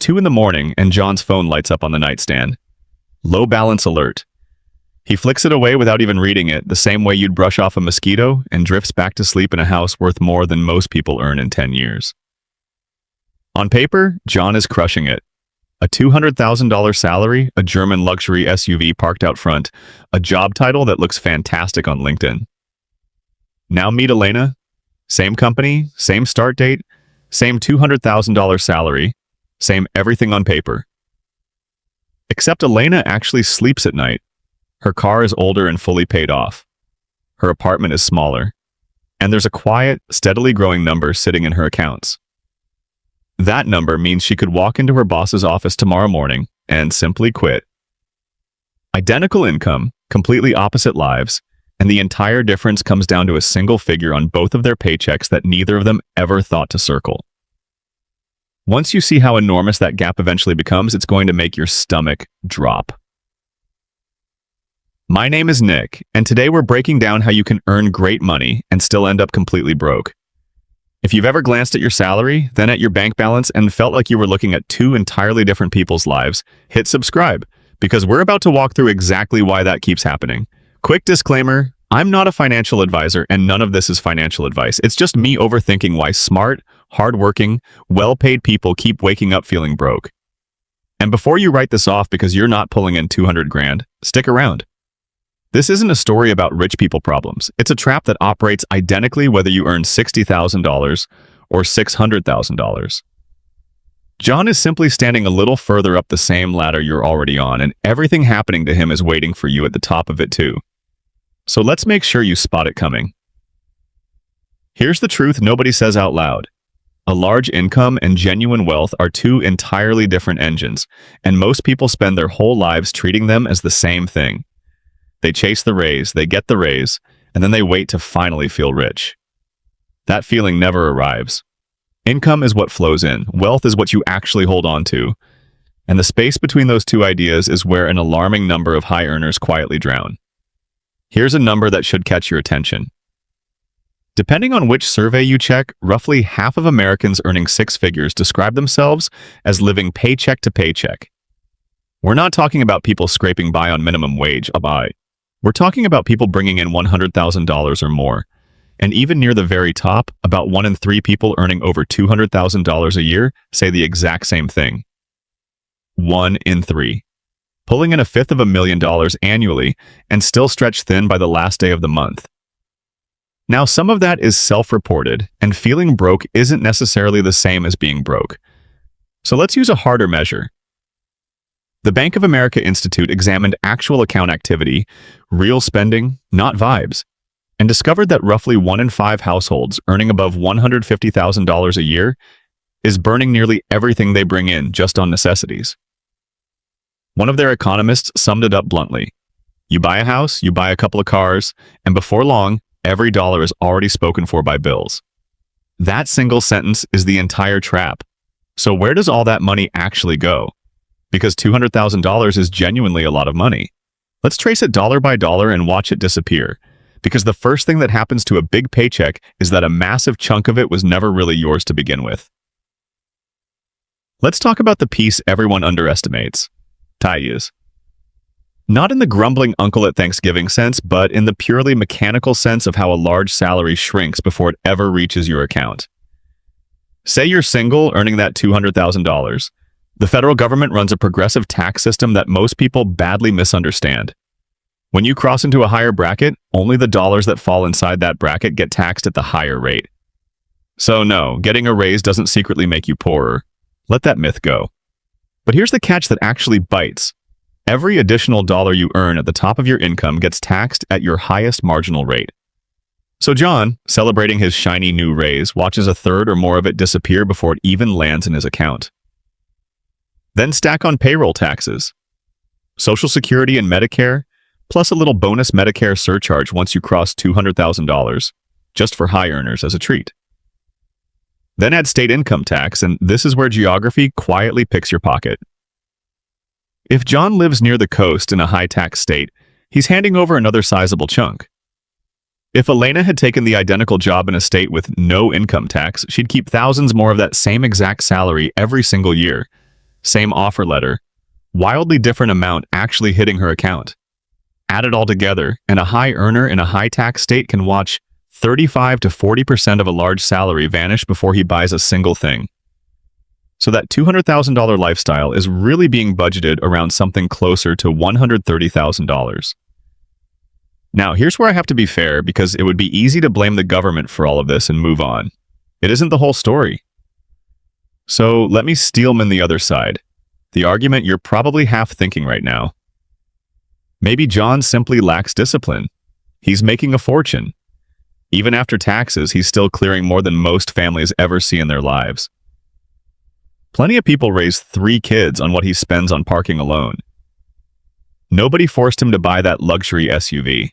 2 in the morning and John's phone lights up on the nightstand. Low balance alert. He flicks it away without even reading it, the same way you'd brush off a mosquito, and drifts back to sleep in a house worth more than most people earn in 10 years. On paper, John is crushing it. A $200,000 salary, a German luxury SUV parked out front, a job title that looks fantastic on LinkedIn. Now meet Elena. Same company, same start date, same $200,000 salary, same everything on paper. Except Elena actually sleeps at night. Her car is older and fully paid off. Her apartment is smaller. And there's a quiet, steadily growing number sitting in her accounts. That number means she could walk into her boss's office tomorrow morning and simply quit. Identical income, completely opposite lives, and the entire difference comes down to a single figure on both of their paychecks that neither of them ever thought to circle. Once you see how enormous that gap eventually becomes, it's going to make your stomach drop. My name is Nick, and today we're breaking down how you can earn great money and still end up completely broke. If you've ever glanced at your salary, then at your bank balance, and felt like you were looking at two entirely different people's lives, hit subscribe, because we're about to walk through exactly why that keeps happening. Quick disclaimer, I'm not a financial advisor, and none of this is financial advice. It's just me overthinking why smart, hardworking, well-paid people keep waking up feeling broke. And before you write this off because you're not pulling in 200 grand, stick around. This isn't a story about rich people problems. It's a trap that operates identically whether you earn $60,000 or $600,000. John is simply standing a little further up the same ladder you're already on, and everything happening to him is waiting for you at the top of it too. So let's make sure you spot it coming. Here's the truth nobody says out loud. A large income and genuine wealth are two entirely different engines, and most people spend their whole lives treating them as the same thing. They chase the raise, they get the raise, and then they wait to finally feel rich. That feeling never arrives. Income is what flows in, wealth is what you actually hold on to, and the space between those two ideas is where an alarming number of high earners quietly drown. Here's a number that should catch your attention. Depending on which survey you check, roughly half of Americans earning six figures describe themselves as living paycheck to paycheck. We're not talking about people scraping by on minimum wage. We're talking about people bringing in $100,000 or more. And even near the very top, about 1 in 3 people earning over $200,000 a year say the exact same thing. 1 in 3. Pulling in $500,000 annually and still stretched thin by the last day of the month. Now, some of that is self-reported, and feeling broke isn't necessarily the same as being broke. So let's use a harder measure. The Bank of America Institute examined actual account activity, real spending, not vibes, and discovered that roughly 1 in 5 households earning above $150,000 a year is burning nearly everything they bring in just on necessities. One of their economists summed it up bluntly. You buy a house, you buy a couple of cars, and before long, every dollar is already spoken for by bills. That single sentence is the entire trap. So where does all that money actually go? Because $200,000 is genuinely a lot of money. Let's trace it dollar by dollar and watch it disappear. Because the first thing that happens to a big paycheck is that a massive chunk of it was never really yours to begin with. Let's talk about the piece everyone underestimates. Taxes. Not in the grumbling uncle at Thanksgiving sense, but in the purely mechanical sense of how a large salary shrinks before it ever reaches your account. Say you're single, earning that $200,000. The federal government runs a progressive tax system that most people badly misunderstand. When you cross into a higher bracket, only the dollars that fall inside that bracket get taxed at the higher rate. So no, getting a raise doesn't secretly make you poorer. Let that myth go. But here's the catch that actually bites. Every additional dollar you earn at the top of your income gets taxed at your highest marginal rate. So John, celebrating his shiny new raise, watches a third or more of it disappear before it even lands in his account. Then stack on payroll taxes, Social Security and Medicare, plus a little bonus Medicare surcharge once you cross $200,000, just for high earners as a treat. Then add state income tax, and this is where geography quietly picks your pocket. If John lives near the coast in a high-tax state, he's handing over another sizable chunk. If Elena had taken the identical job in a state with no income tax, she'd keep thousands more of that same exact salary every single year. Same offer letter, wildly different amount actually hitting her account. Add it all together, and a high earner in a high-tax state can watch 35 to 40% of a large salary vanish before he buys a single thing. So that $200,000 lifestyle is really being budgeted around something closer to $130,000. Now, here's where I have to be fair, because it would be easy to blame the government for all of this and move on. It isn't the whole story. So let me steelman the other side, the argument you're probably half thinking right now. Maybe John simply lacks discipline. He's making a fortune. Even after taxes, he's still clearing more than most families ever see in their lives. Plenty of people raise 3 kids on what he spends on parking alone. Nobody forced him to buy that luxury SUV.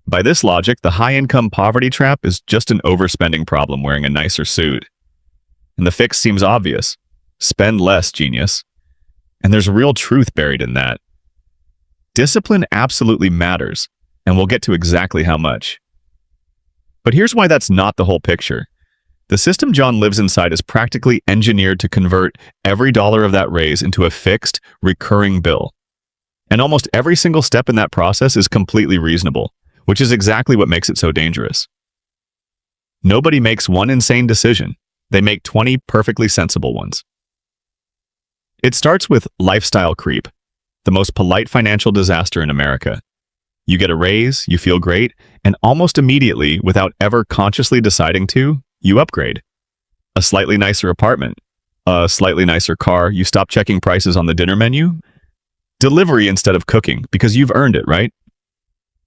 By this logic, the high-income poverty trap is just an overspending problem wearing a nicer suit. And the fix seems obvious. Spend less, genius. And there's real truth buried in that. Discipline absolutely matters, and we'll get to exactly how much. But here's why that's not the whole picture. The system John lives inside is practically engineered to convert every dollar of that raise into a fixed, recurring bill. And almost every single step in that process is completely reasonable, which is exactly what makes it so dangerous. Nobody makes one insane decision. They make 20 perfectly sensible ones. It starts with lifestyle creep, the most polite financial disaster in America. You get a raise, you feel great, and almost immediately, without ever consciously deciding to, you upgrade. A slightly nicer apartment, a slightly nicer car, you stop checking prices on the dinner menu. Delivery instead of cooking, because you've earned it, right?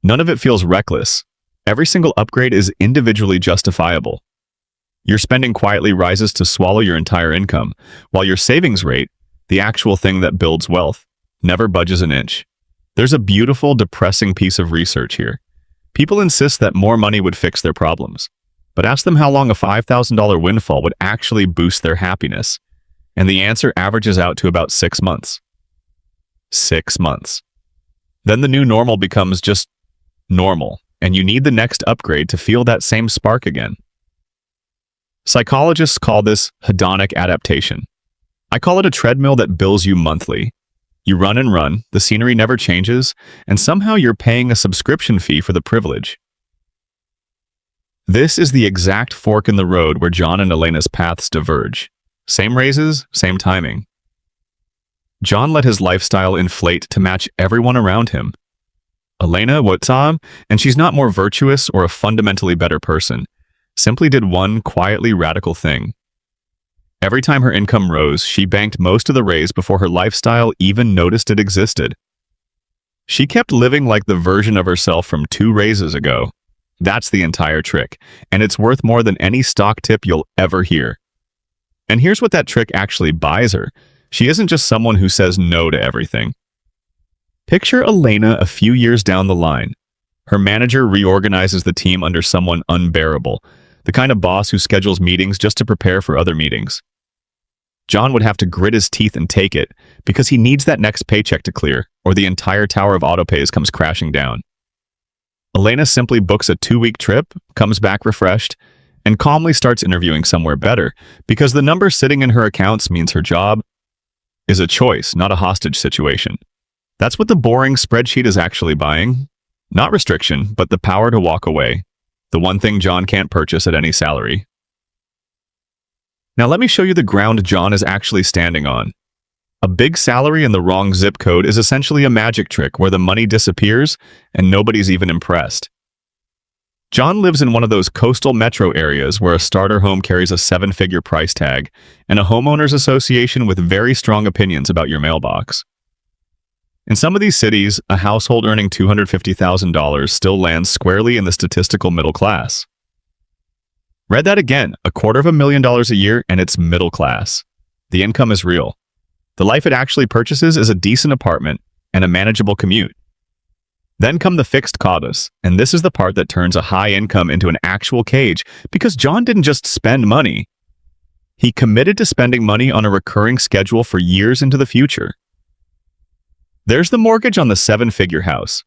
None of it feels reckless. Every single upgrade is individually justifiable. Your spending quietly rises to swallow your entire income, while your savings rate, the actual thing that builds wealth, never budges an inch. There's a beautiful, depressing piece of research here. People insist that more money would fix their problems, but ask them how long a $5,000 windfall would actually boost their happiness, and the answer averages out to about 6 months. 6 months. Then the new normal becomes just normal, and you need the next upgrade to feel that same spark again. Psychologists call this hedonic adaptation. I call it a treadmill that bills you monthly. You run and run, the scenery never changes, and somehow you're paying a subscription fee for the privilege. This is the exact fork in the road where John and Elena's paths diverge. Same raises, same timing. John let his lifestyle inflate to match everyone around him. Elena, what's up? And she's not more virtuous or a fundamentally better person, simply did one quietly radical thing. Every time her income rose, she banked most of the raise before her lifestyle even noticed it existed. She kept living like the version of herself from 2 raises ago. That's the entire trick, and it's worth more than any stock tip you'll ever hear. And here's what that trick actually buys her. She isn't just someone who says no to everything. Picture Elena a few years down the line. Her manager reorganizes the team under someone unbearable, the kind of boss who schedules meetings just to prepare for other meetings. John would have to grit his teeth and take it because he needs that next paycheck to clear, or the entire tower of autopays comes crashing down. Elena simply books a 2-week trip, comes back refreshed, and calmly starts interviewing somewhere better because the number sitting in her accounts means her job is a choice, not a hostage situation. That's what the boring spreadsheet is actually buying. Not restriction, but the power to walk away. The one thing John can't purchase at any salary. Now let me show you the ground John is actually standing on. A big salary in the wrong zip code is essentially a magic trick where the money disappears and nobody's even impressed. John lives in one of those coastal metro areas where a starter home carries a 7-figure price tag and a homeowners association with very strong opinions about your mailbox. In some of these cities, a household earning $250,000 still lands squarely in the statistical middle class. Read that again, $250,000 a year and it's middle class. The income is real. The life it actually purchases is a decent apartment and a manageable commute. Then come the fixed costs, and this is the part that turns a high income into an actual cage because John didn't just spend money. He committed to spending money on a recurring schedule for years into the future. There's the mortgage on the 7-figure house.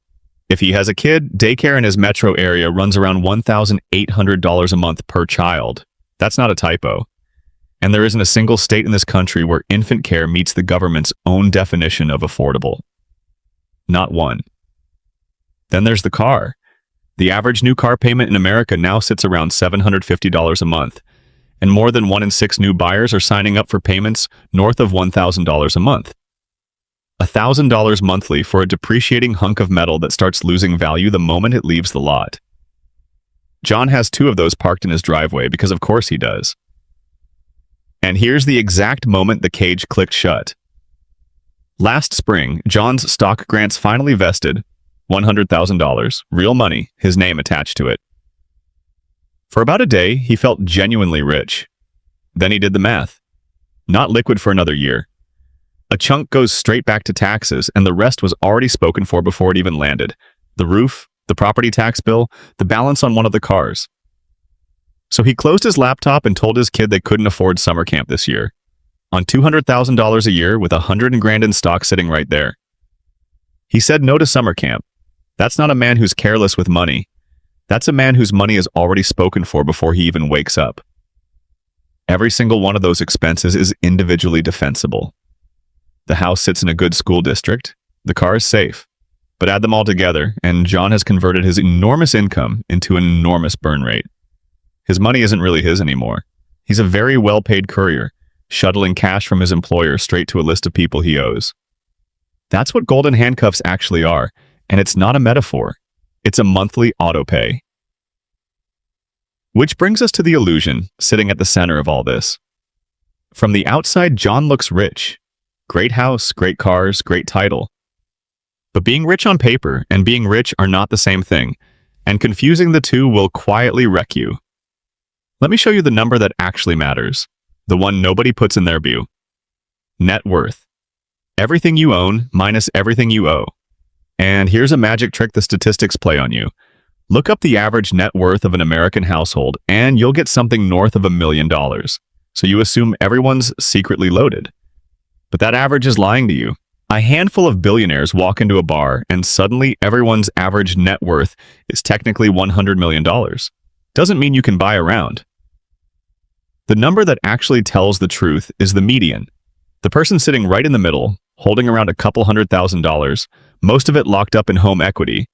If he has a kid, daycare in his metro area runs around $1,800 a month per child. That's not a typo. And there isn't a single state in this country where infant care meets the government's own definition of affordable. Not one. Then there's the car. The average new car payment in America now sits around $750 a month, and more than 1 in 6 new buyers are signing up for payments north of $1,000 a month. $1,000 monthly for a depreciating hunk of metal that starts losing value the moment it leaves the lot. John has 2 of those parked in his driveway because of course he does. And here's the exact moment the cage clicked shut. Last spring, John's stock grants finally vested, $100,000, real money, his name attached to it. For about a day, he felt genuinely rich. Then he did the math. Not liquid for another year. A chunk goes straight back to taxes, and the rest was already spoken for before it even landed. The roof, the property tax bill, the balance on one of the cars. So he closed his laptop and told his kid they couldn't afford summer camp this year. On $200,000 a year with $100,000 in stock sitting right there. He said no to summer camp. That's not a man who's careless with money. That's a man whose money is already spoken for before he even wakes up. Every single one of those expenses is individually defensible. The house sits in a good school district. The car is safe. But add them all together, and John has converted his enormous income into an enormous burn rate. His money isn't really his anymore. He's a very well-paid courier, shuttling cash from his employer straight to a list of people he owes. That's what golden handcuffs actually are, and it's not a metaphor. It's a monthly auto-pay. Which brings us to the illusion sitting at the center of all this. From the outside, John looks rich. Great house, great cars, great title. But being rich on paper and being rich are not the same thing, and confusing the two will quietly wreck you. Let me show you the number that actually matters, the one nobody puts in their view. Net worth. Everything you own minus everything you owe. And here's a magic trick the statistics play on you. Look up the average net worth of an American household, and you'll get something north of $1 million. So you assume everyone's secretly loaded. But that average is lying to you. A handful of billionaires walk into a bar, and suddenly everyone's average net worth is technically $100 million. Doesn't mean you can buy around. The number that actually tells the truth is the median. The person sitting right in the middle, holding around a couple $100,000, most of it locked up in home equity.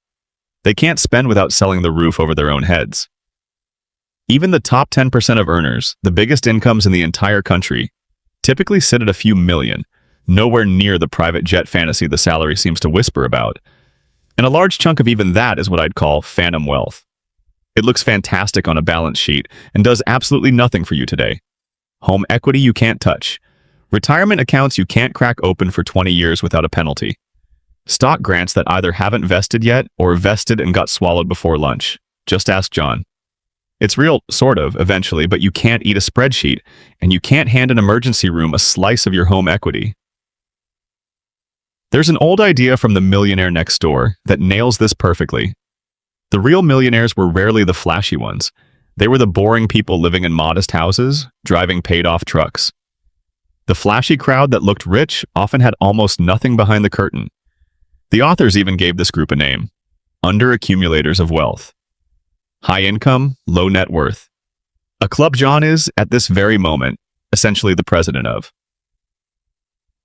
They can't spend without selling the roof over their own heads. Even the top 10% of earners, the biggest incomes in the entire country, typically sit at a few million, nowhere near the private jet fantasy the salary seems to whisper about. And a large chunk of even that is what I'd call phantom wealth. It looks fantastic on a balance sheet and does absolutely nothing for you today. Home equity you can't touch. Retirement accounts you can't crack open for 20 years without a penalty. Stock grants that either haven't vested yet or vested and got swallowed before lunch. Just ask John. It's real, sort of, eventually, but you can't eat a spreadsheet, and you can't hand an emergency room a slice of your home equity. There's an old idea from The Millionaire Next Door that nails this perfectly. The real millionaires were rarely the flashy ones. They were the boring people living in modest houses, driving paid-off trucks. The flashy crowd that looked rich often had almost nothing behind the curtain. The authors even gave this group a name: under-accumulators of wealth. High income, low net worth. A club John is, at this very moment, essentially the president of.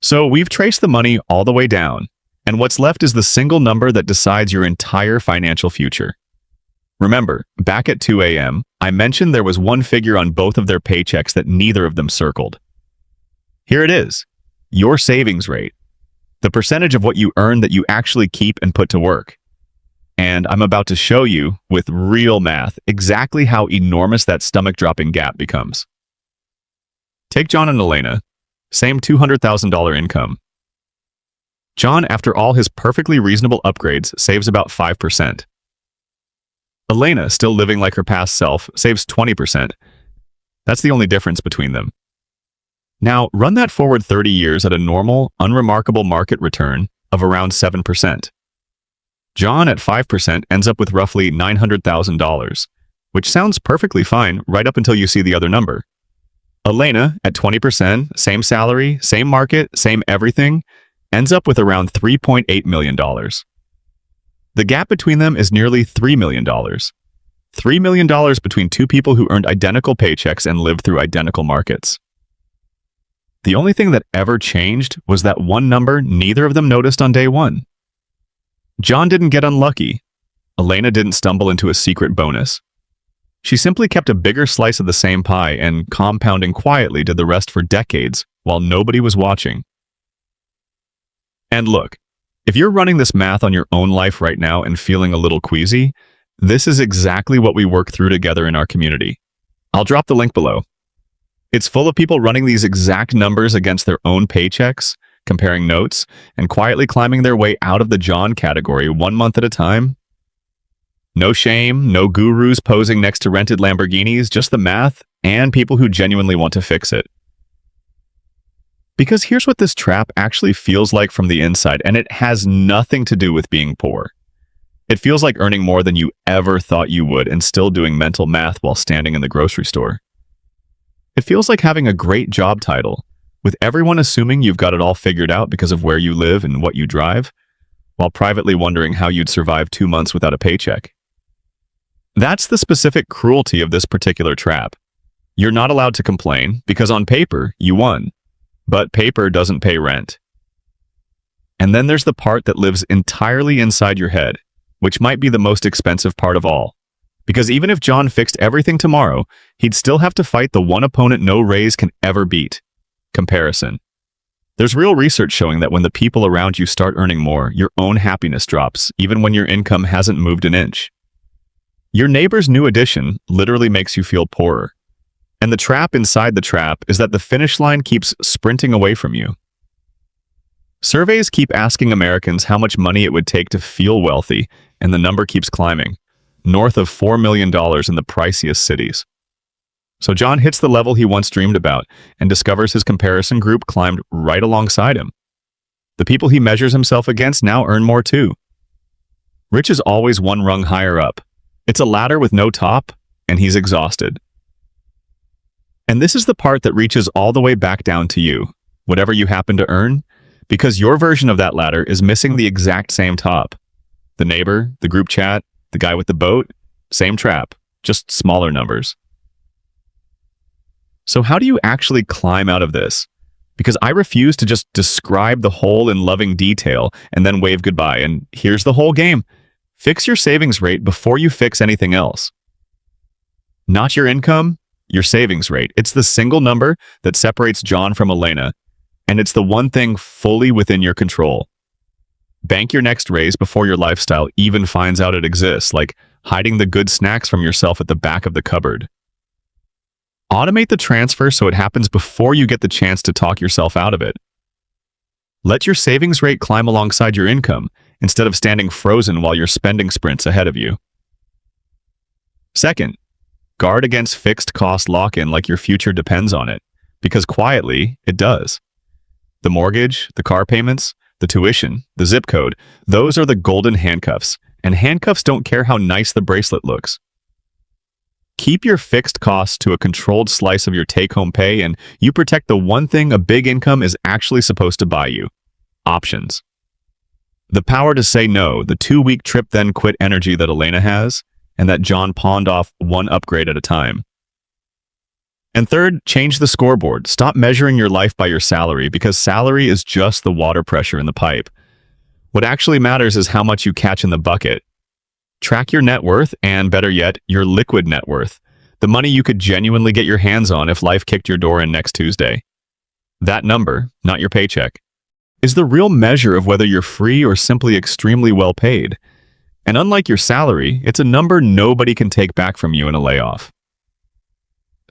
So we've traced the money all the way down, and what's left is the single number that decides your entire financial future. Remember, back at 2 a.m., I mentioned there was one figure on both of their paychecks that neither of them circled. Here it is, your savings rate, the percentage of what you earn that you actually keep and put to work. And I'm about to show you, with real math, exactly how enormous that stomach-dropping gap becomes. Take John and Elena, same $200,000 income. John, after all his perfectly reasonable upgrades, saves about 5%. Elena, still living like her past self, saves 20%. That's the only difference between them. Now, run that forward 30 years at a normal, unremarkable market return of around 7%. John, at 5%, ends up with roughly $900,000, which sounds perfectly fine right up until you see the other number. Elena, at 20%, same salary, same market, same everything, ends up with around $3.8 million. The gap between them is nearly $3 million. $3 million between two people who earned identical paychecks and lived through identical markets. The only thing that ever changed was that one number neither of them noticed on day one. John didn't get unlucky. Elena didn't stumble into a secret bonus. She simply kept a bigger slice of the same pie and, compounding quietly, did the rest for decades while nobody was watching. And look, if you're running this math on your own life right now and feeling a little queasy, this is exactly what we work through together in our community. I'll drop the link below. It's full of people running these exact numbers against their own paychecks, comparing notes, and quietly climbing their way out of the John category 1 month at a time. No shame, no gurus posing next to rented Lamborghinis, just the math and people who genuinely want to fix it. Because here's what this trap actually feels like from the inside, and it has nothing to do with being poor. It feels like earning more than you ever thought you would and still doing mental math while standing in the grocery store. It feels like having a great job title, with everyone assuming you've got it all figured out because of where you live and what you drive, while privately wondering how you'd survive 2 months without a paycheck. That's the specific cruelty of this particular trap. You're not allowed to complain because on paper, you won. But paper doesn't pay rent. And then there's the part that lives entirely inside your head, which might be the most expensive part of all. Because even if John fixed everything tomorrow, he'd still have to fight the one opponent no raise can ever beat: comparison. There's real research showing that when the people around you start earning more, your own happiness drops, even when your income hasn't moved an inch. Your neighbor's new addition literally makes you feel poorer. And the trap inside the trap is that the finish line keeps sprinting away from you. Surveys keep asking Americans how much money it would take to feel wealthy, and the number keeps climbing, north of $4 million in the priciest cities. So John hits the level he once dreamed about and discovers his comparison group climbed right alongside him. The people he measures himself against now earn more too. Rich is always one rung higher up. It's a ladder with no top, and he's exhausted. And this is the part that reaches all the way back down to you, whatever you happen to earn, because your version of that ladder is missing the exact same top. The neighbor, the group chat, the guy with the boat, same trap, just smaller numbers. So how do you actually climb out of this? Because I refuse to just describe the hole in loving detail and then wave goodbye. And here's the whole game. Fix your savings rate before you fix anything else. Not your income, your savings rate. It's the single number that separates John from Elena, and it's the one thing fully within your control. Bank your next raise before your lifestyle even finds out it exists, like hiding the good snacks from yourself at the back of the cupboard. Automate the transfer so it happens before you get the chance to talk yourself out of it. Let your savings rate climb alongside your income instead of standing frozen while your spending sprints ahead of you. Second, guard against fixed cost lock-in like your future depends on it, because quietly, it does. The mortgage, the car payments, the tuition, the zip code, those are the golden handcuffs, and handcuffs don't care how nice the bracelet looks. Keep your fixed costs to a controlled slice of your take-home pay, and you protect the one thing a big income is actually supposed to buy you: options. The power to say no, the 2-week trip then quit energy that Elena has, and that John pawned off one upgrade at a time. And third, change the scoreboard. Stop measuring your life by your salary, because salary is just the water pressure in the pipe. What actually matters is how much you catch in the bucket. Track your net worth, and better yet, your liquid net worth, the money you could genuinely get your hands on if life kicked your door in next Tuesday. That number, not your paycheck, is the real measure of whether you're free or simply extremely well paid. And unlike your salary, it's a number nobody can take back from you in a layoff.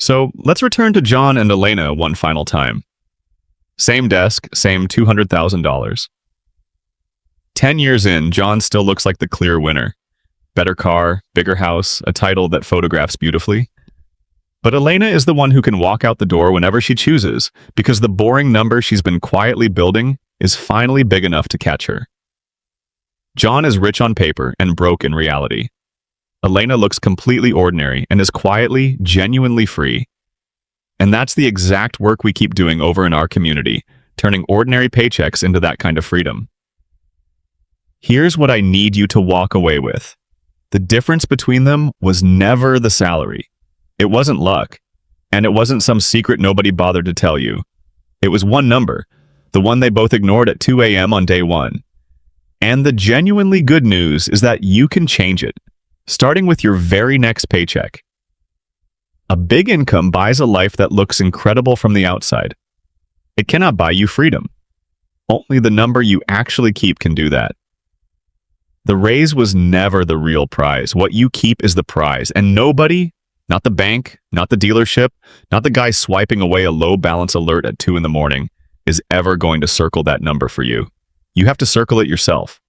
So let's return to John and Elena one final time. Same desk, same $200,000. 10 years in, John still looks like the clear winner. Better car, bigger house, a title that photographs beautifully. But Elena is the one who can walk out the door whenever she chooses, because the boring number she's been quietly building is finally big enough to catch her. John is rich on paper and broke in reality. Elena looks completely ordinary and is quietly, genuinely free. And that's the exact work we keep doing over in our community, turning ordinary paychecks into that kind of freedom. Here's what I need you to walk away with. The difference between them was never the salary. It wasn't luck, and it wasn't some secret nobody bothered to tell you. It was one number, the one they both ignored at 2 a.m. on day one. And the genuinely good news is that you can change it, starting with your very next paycheck. A big income buys a life that looks incredible from the outside. It cannot buy you freedom. Only the number you actually keep can do that. The raise was never the real prize. What you keep is the prize, and nobody, not the bank, not the dealership, not the guy swiping away a low balance alert at 2 in the morning, is ever going to circle that number for you. You have to circle it yourself.